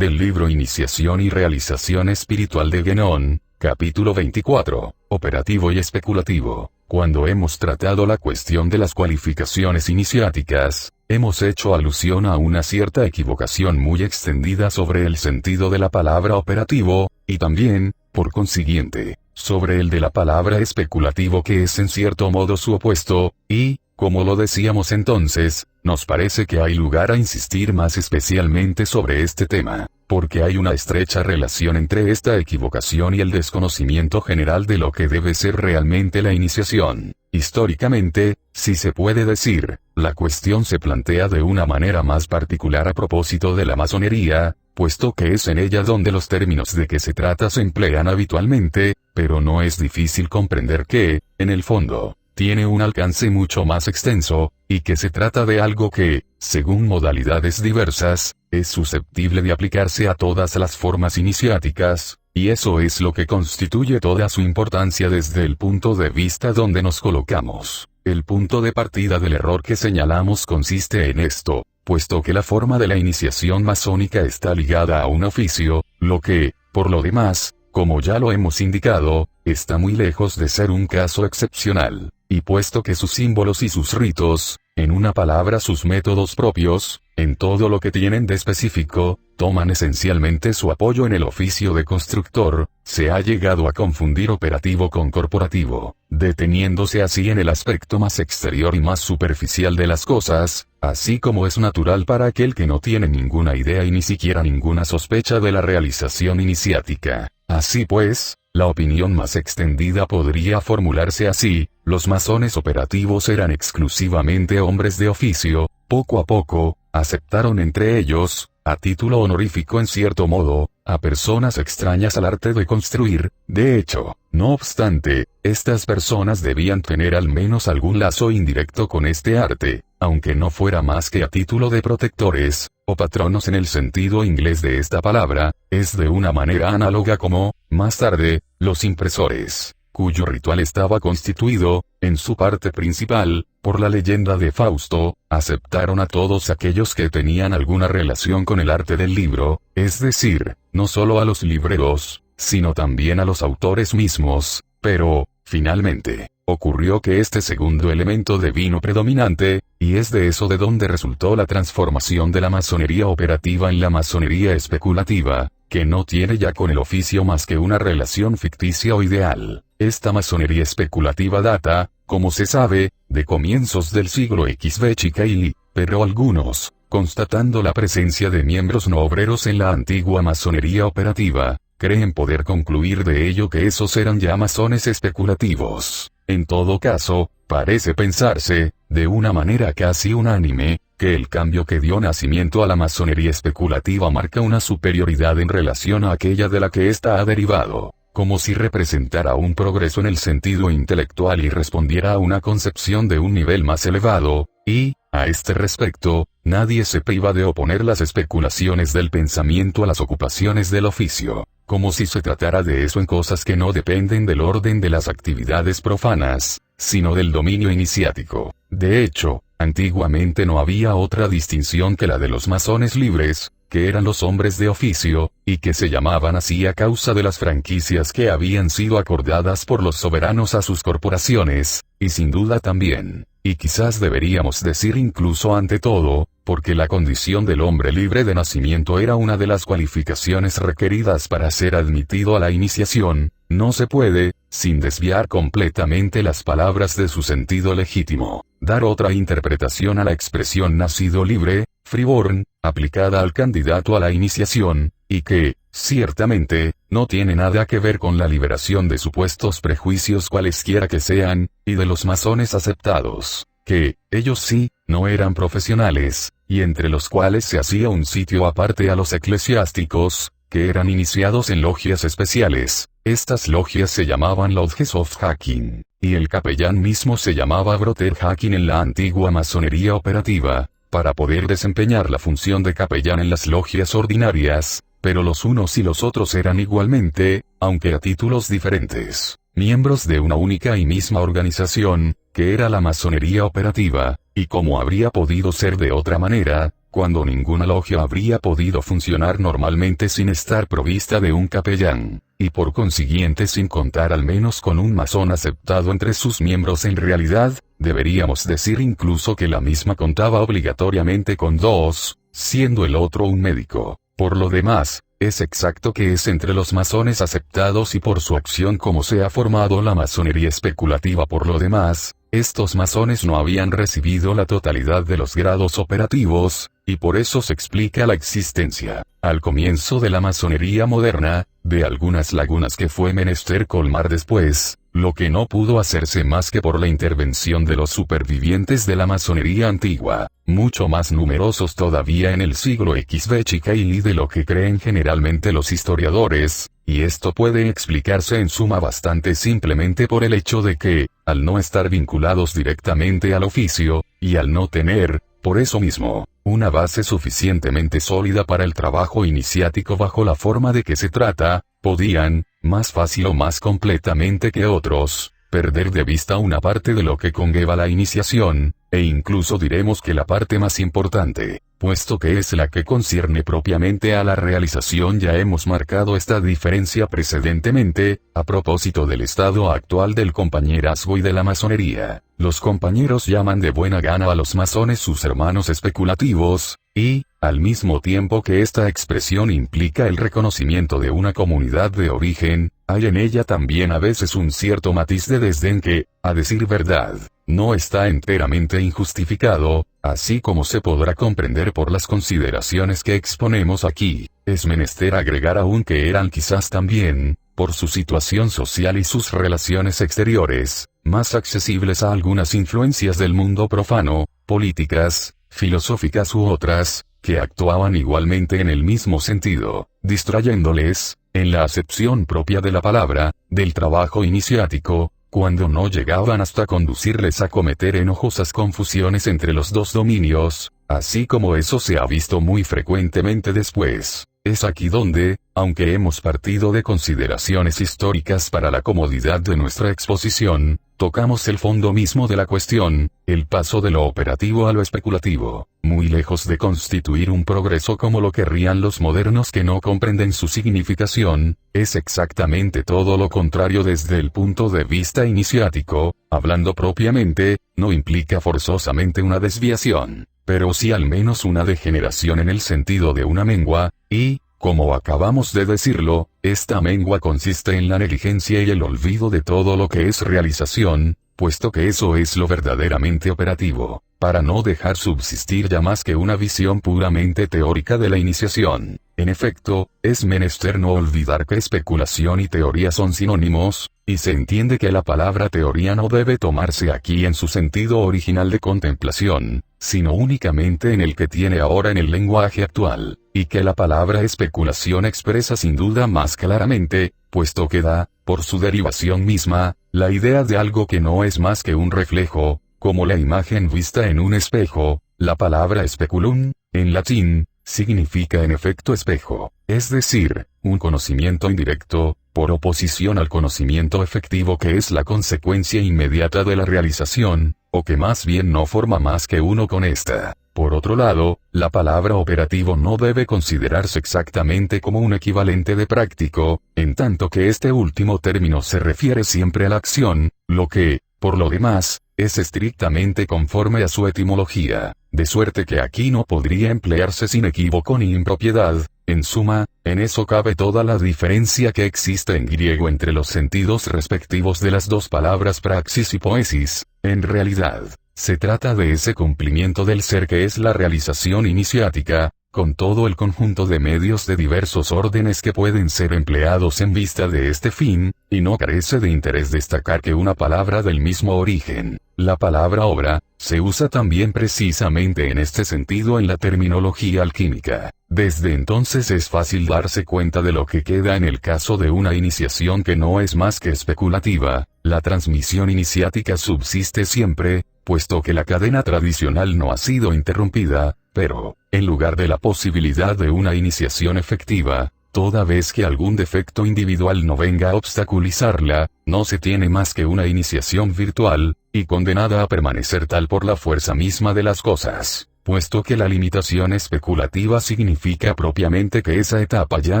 del libro Iniciación y Realización Espiritual de Guénon, capítulo 24, operativo y especulativo. Cuando hemos tratado la cuestión de las cualificaciones iniciáticas, hemos hecho alusión a una cierta equivocación muy extendida sobre el sentido de la palabra operativo, y también, por consiguiente, sobre el de la palabra especulativo, que es en cierto modo su opuesto, y, como lo decíamos entonces, nos parece que hay lugar a insistir más especialmente sobre este tema, porque hay una estrecha relación entre esta equivocación y el desconocimiento general de lo que debe ser realmente la iniciación. Históricamente, si se puede decir, la cuestión se plantea de una manera más particular a propósito de la masonería, puesto que es en ella donde los términos de que se trata se emplean habitualmente, pero no es difícil comprender que, en el fondo, tiene un alcance mucho más extenso, y que se trata de algo que, según modalidades diversas, es susceptible de aplicarse a todas las formas iniciáticas, y eso es lo que constituye toda su importancia desde el punto de vista donde nos colocamos. El punto de partida del error que señalamos consiste en esto, puesto que la forma de la iniciación masónica está ligada a un oficio, lo que, por lo demás, como ya lo hemos indicado, está muy lejos de ser un caso excepcional, y puesto que sus símbolos y sus ritos, en una palabra sus métodos propios, en todo lo que tienen de específico, toman esencialmente su apoyo en el oficio de constructor, se ha llegado a confundir operativo con corporativo, deteniéndose así en el aspecto más exterior y más superficial de las cosas, así como es natural para aquel que no tiene ninguna idea y ni siquiera ninguna sospecha de la realización iniciática. Así pues, la opinión más extendida podría formularse así: los masones operativos eran exclusivamente hombres de oficio. Poco a poco, aceptaron entre ellos, a título honorífico en cierto modo, a personas extrañas al arte de construir. De hecho, no obstante, estas personas debían tener al menos algún lazo indirecto con este arte, aunque no fuera más que a título de protectores, o patronos en el sentido inglés de esta palabra, es de una manera análoga como, más tarde, los impresores, cuyo ritual estaba constituido, en su parte principal, por la leyenda de Fausto, aceptaron a todos aquellos que tenían alguna relación con el arte del libro, es decir, no solo a los libreros, sino también a los autores mismos, pero, finalmente, ocurrió que este segundo elemento devino predominante, y es de eso de donde resultó la transformación de la masonería operativa en la masonería especulativa, que no tiene ya con el oficio más que una relación ficticia o ideal. Esta masonería especulativa data, como se sabe, de comienzos del siglo XV, pero algunos, constatando la presencia de miembros no obreros en la antigua masonería operativa, creen poder concluir de ello que esos eran ya masones especulativos. En todo caso, parece pensarse, de una manera casi unánime, que el cambio que dio nacimiento a la masonería especulativa marca una superioridad en relación a aquella de la que ésta ha derivado, como si representara un progreso en el sentido intelectual y respondiera a una concepción de un nivel más elevado, y, a este respecto, nadie se priva de oponer las especulaciones del pensamiento a las ocupaciones del oficio, como si se tratara de eso en cosas que no dependen del orden de las actividades profanas, sino del dominio iniciático. De hecho, antiguamente no había otra distinción que la de los masones libres, que eran los hombres de oficio, y que se llamaban así a causa de las franquicias que habían sido acordadas por los soberanos a sus corporaciones, y sin duda también, y quizás deberíamos decir incluso ante todo, porque la condición del hombre libre de nacimiento era una de las cualificaciones requeridas para ser admitido a la iniciación. No se puede, sin desviar completamente las palabras de su sentido legítimo, dar otra interpretación a la expresión nacido libre, freeborn, aplicada al candidato a la iniciación, y que, ciertamente, no tiene nada que ver con la liberación de supuestos prejuicios cualesquiera que sean, y de los masones aceptados, que, ellos sí, no eran profesionales, y entre los cuales se hacía un sitio aparte a los eclesiásticos, que eran iniciados en logias especiales. Estas logias se llamaban Lodges of Hacking, y el capellán mismo se llamaba Brother Hacking en la antigua masonería operativa, para poder desempeñar la función de capellán en las logias ordinarias, pero los unos y los otros eran igualmente, aunque a títulos diferentes, miembros de una única y misma organización, que era la masonería operativa, y como habría podido ser de otra manera, cuando ninguna logia habría podido funcionar normalmente sin estar provista de un capellán, y por consiguiente sin contar al menos con un masón aceptado entre sus miembros. En realidad, deberíamos decir incluso que la misma contaba obligatoriamente con dos, siendo el otro un médico. Por lo demás, es exacto que es entre los masones aceptados y por su acción como se ha formado la masonería especulativa. Por lo demás, estos masones no habían recibido la totalidad de los grados operativos, y por eso se explica la existencia, al comienzo de la masonería moderna, de algunas lagunas que fue menester colmar después, lo que no pudo hacerse más que por la intervención de los supervivientes de la masonería antigua, mucho más numerosos todavía en el siglo XV Chicaili de lo que creen generalmente los historiadores, y esto puede explicarse en suma bastante simplemente por el hecho de que, al no estar vinculados directamente al oficio, y al no tener, por eso mismo, una base suficientemente sólida para el trabajo iniciático bajo la forma de que se trata, podían, más fácil o más completamente que otros, perder de vista una parte de lo que conlleva la iniciación, e incluso diremos que la parte más importante, puesto que es la que concierne propiamente a la realización. Ya hemos marcado esta diferencia precedentemente, a propósito del estado actual del compañerazgo y de la masonería. Los compañeros llaman de buena gana a los masones sus hermanos especulativos, y, al mismo tiempo que esta expresión implica el reconocimiento de una comunidad de origen, hay en ella también a veces un cierto matiz de desdén que, a decir verdad, no está enteramente injustificado, así como se podrá comprender por las consideraciones que exponemos aquí. Es menester agregar aún que eran quizás también, por su situación social y sus relaciones exteriores, más accesibles a algunas influencias del mundo profano, políticas, filosóficas u otras, que actuaban igualmente en el mismo sentido, distrayéndoles, en la acepción propia de la palabra, del trabajo iniciático, cuando no llegaban hasta conducirles a cometer enojosas confusiones entre los dos dominios, así como eso se ha visto muy frecuentemente después. Es aquí donde, aunque hemos partido de consideraciones históricas para la comodidad de nuestra exposición, tocamos el fondo mismo de la cuestión, el paso de lo operativo a lo especulativo, muy lejos de constituir un progreso como lo querrían los modernos que no comprenden su significación, es exactamente todo lo contrario. Desde el punto de vista iniciático, hablando propiamente, no implica forzosamente una desviación, pero sí al menos una degeneración en el sentido de una mengua, y, como acabamos de decirlo, esta mengua consiste en la negligencia y el olvido de todo lo que es realización, puesto que eso es lo verdaderamente operativo, para no dejar subsistir ya más que una visión puramente teórica de la iniciación. En efecto, es menester no olvidar que especulación y teoría son sinónimos, y se entiende que la palabra teoría no debe tomarse aquí en su sentido original de contemplación, sino únicamente en el que tiene ahora en el lenguaje actual, y que la palabra especulación expresa sin duda más claramente, puesto que da, por su derivación misma, la idea de algo que no es más que un reflejo, como la imagen vista en un espejo. La palabra speculum, en latín, significa en efecto espejo, es decir, un conocimiento indirecto, por oposición al conocimiento efectivo que es la consecuencia inmediata de la realización, o que más bien no forma más que uno con esta. Por otro lado, la palabra operativo no debe considerarse exactamente como un equivalente de práctico, en tanto que este último término se refiere siempre a la acción, lo que, por lo demás, es estrictamente conforme a su etimología, de suerte que aquí no podría emplearse sin equívoco ni impropiedad. En suma, en eso cabe toda la diferencia que existe en griego entre los sentidos respectivos de las dos palabras praxis y poesis. En realidad, se trata de ese cumplimiento del ser que es la realización iniciática, con todo el conjunto de medios de diversos órdenes que pueden ser empleados en vista de este fin, y no carece de interés destacar que una palabra del mismo origen, la palabra obra, se usa también precisamente en este sentido en la terminología alquímica. Desde entonces es fácil darse cuenta de lo que queda en el caso de una iniciación que no es más que especulativa. La transmisión iniciática subsiste siempre, puesto que la cadena tradicional no ha sido interrumpida, pero, en lugar de la posibilidad de una iniciación efectiva, toda vez que algún defecto individual no venga a obstaculizarla, no se tiene más que una iniciación virtual, y condenada a permanecer tal por la fuerza misma de las cosas. puesto que la limitación especulativa significa propiamente que esa etapa ya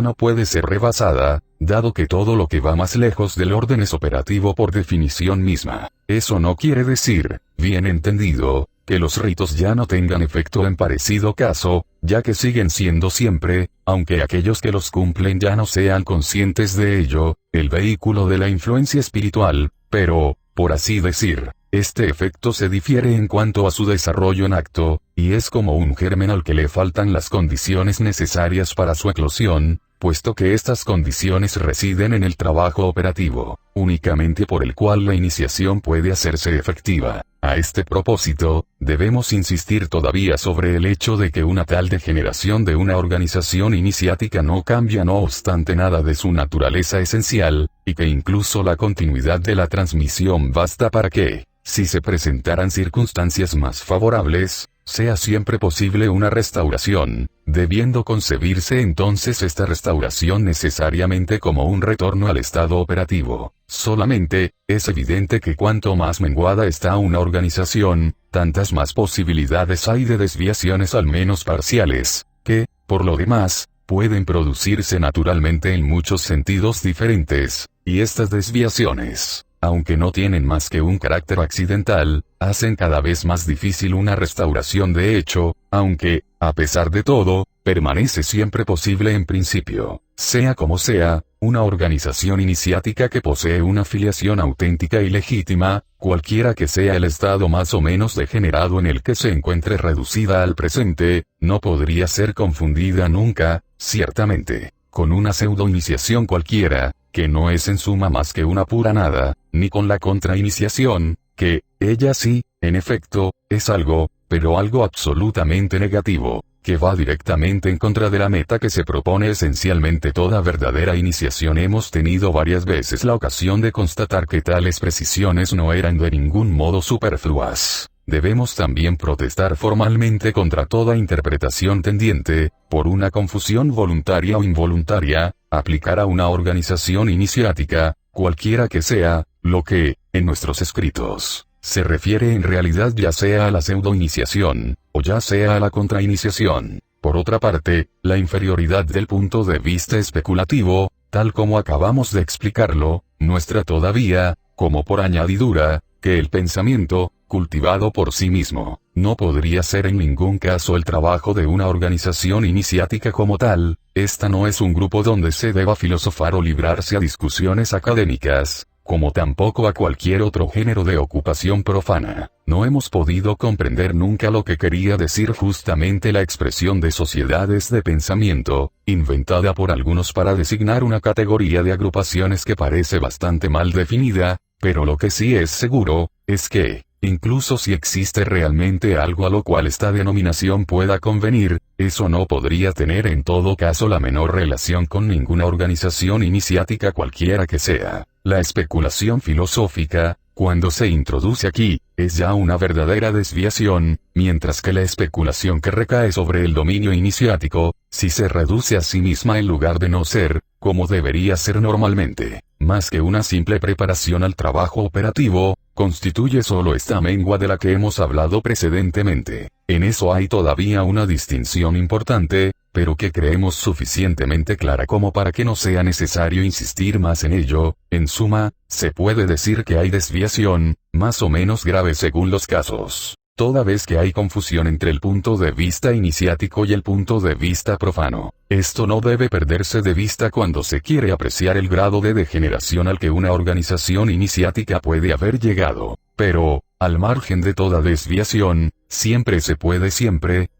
no puede ser rebasada, dado que todo lo que va más lejos del orden es operativo por definición misma. Eso no quiere decir, bien entendido, que los ritos ya no tengan efecto en parecido caso, ya que siguen siendo siempre, aunque aquellos que los cumplen ya no sean conscientes de ello, el vehículo de la influencia espiritual, pero, por así decir, este efecto se difiere en cuanto a su desarrollo en acto, y es como un germen al que le faltan las condiciones necesarias para su eclosión, puesto que estas condiciones residen en el trabajo operativo, únicamente por el cual la iniciación puede hacerse efectiva. A este propósito, debemos insistir todavía sobre el hecho de que una tal degeneración de una organización iniciática no cambia no obstante nada de su naturaleza esencial, y que incluso la continuidad de la transmisión basta para que, si se presentaran circunstancias más favorables, sea siempre posible una restauración, debiendo concebirse entonces esta restauración necesariamente como un retorno al estado operativo. Solamente, es evidente que cuanto más menguada está una organización, tantas más posibilidades hay de desviaciones al menos parciales, que, por lo demás, pueden producirse naturalmente en muchos sentidos diferentes, y estas desviaciones, aunque no tienen más que un carácter accidental, hacen cada vez más difícil una restauración de hecho, aunque, a pesar de todo, permanece siempre posible en principio. Sea como sea, una organización iniciática que posee una filiación auténtica y legítima, cualquiera que sea el estado más o menos degenerado en el que se encuentre reducida al presente, no podría ser confundida nunca, ciertamente, con una pseudo-iniciación cualquiera, que no es en suma más que una pura nada, ni con la contrainiciación, que, ella sí, en efecto, es algo, pero algo absolutamente negativo, que va directamente en contra de la meta que se propone esencialmente toda verdadera iniciación. Hemos tenido varias veces la ocasión de constatar que tales precisiones no eran de ningún modo superfluas. Debemos también protestar formalmente contra toda interpretación tendiente, por una confusión voluntaria o involuntaria, aplicar a una organización iniciática, cualquiera que sea, lo que, en nuestros escritos, se refiere en realidad ya sea a la pseudo-iniciación, o ya sea a la contrainiciación. Por otra parte, la inferioridad del punto de vista especulativo, tal como acabamos de explicarlo, muestra todavía, como por añadidura, que el pensamiento, cultivado por sí mismo, no podría ser en ningún caso el trabajo de una organización iniciática como tal. Esta no es un grupo donde se deba filosofar o librarse a discusiones académicas, como tampoco a cualquier otro género de ocupación profana. No hemos podido comprender nunca lo que quería decir justamente la expresión de sociedades de pensamiento, inventada por algunos para designar una categoría de agrupaciones que parece bastante mal definida, pero lo que sí es seguro, es que, incluso si existe realmente algo a lo cual esta denominación pueda convenir, eso no podría tener en todo caso la menor relación con ninguna organización iniciática cualquiera que sea. La especulación filosófica, cuando se introduce aquí, es ya una verdadera desviación, mientras que la especulación que recae sobre el dominio iniciático, si se reduce a sí misma en lugar de no ser, como debería ser normalmente, más que una simple preparación al trabajo operativo, constituye solo esta mengua de la que hemos hablado precedentemente. En eso hay todavía una distinción importante, pero que creemos suficientemente clara como para que no sea necesario insistir más en ello. En suma, se puede decir que hay desviación, más o menos grave según los casos, toda vez que hay confusión entre el punto de vista iniciático y el punto de vista profano. Esto no debe perderse de vista cuando se quiere apreciar el grado de degeneración al que una organización iniciática puede haber llegado. Pero, al margen de toda desviación, siempre se puede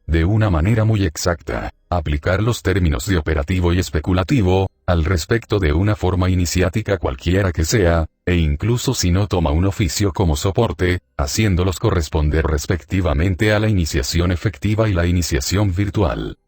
de una manera muy exacta, aplicar los términos de operativo y especulativo, al respecto de una forma iniciática cualquiera que sea, e incluso si no toma un oficio como soporte, haciéndolos corresponder respectivamente a la iniciación efectiva y la iniciación virtual.